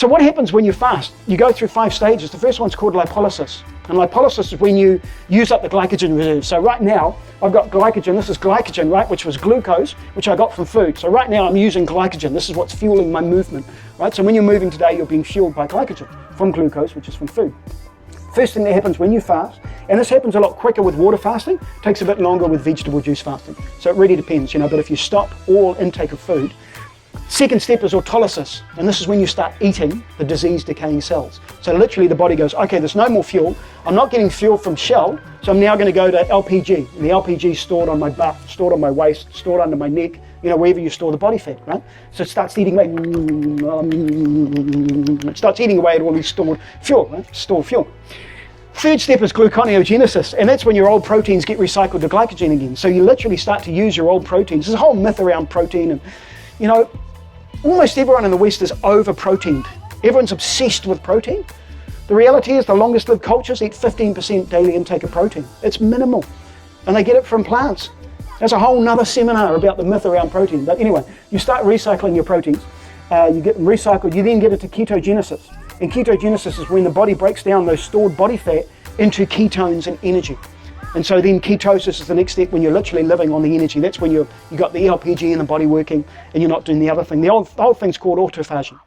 So what happens when you fast? You go through 5 stages. The first one's called lipolysis. And lipolysis is when you use up the glycogen reserve. So right now, I've got glycogen. This is glycogen, right, which was glucose, which I got from food. So right now, I'm using glycogen. This is what's fueling my movement, right? So when you're moving today, you're being fueled by glycogen from glucose, which is from food. First thing that happens when you fast, and this happens a lot quicker with water fasting, takes a bit longer with vegetable juice fasting. So it really depends, but if you stop all intake of food. Second step is autolysis, and this is when you start eating the disease decaying cells. So literally the body goes, okay, there's no more fuel. I'm not getting fuel from Shell, so I'm now going to go to LPG. And the LPG is stored on my butt, stored on my waist, stored under my neck, wherever you store the body fat, right? So it starts eating away. It starts eating away at all these stored fuel, right? Stored fuel. Third step is gluconeogenesis, and that's when your old proteins get recycled to glycogen again. So you literally start to use your old proteins. There's a whole myth around protein, and almost everyone in the West is over-proteined. Everyone's obsessed with protein. The reality is the longest lived cultures eat 15% daily intake of protein. It's minimal, and they get it from plants. There's a whole nother seminar about the myth around protein. But anyway, you start recycling your proteins. You get them recycled. You then get into ketogenesis. And ketogenesis is when the body breaks down those stored body fat into ketones and energy. And so then ketosis is the next step when you're literally living on the energy. That's when you got the LPG in the body working and you're not doing the other thing. The whole thing's called autophagy.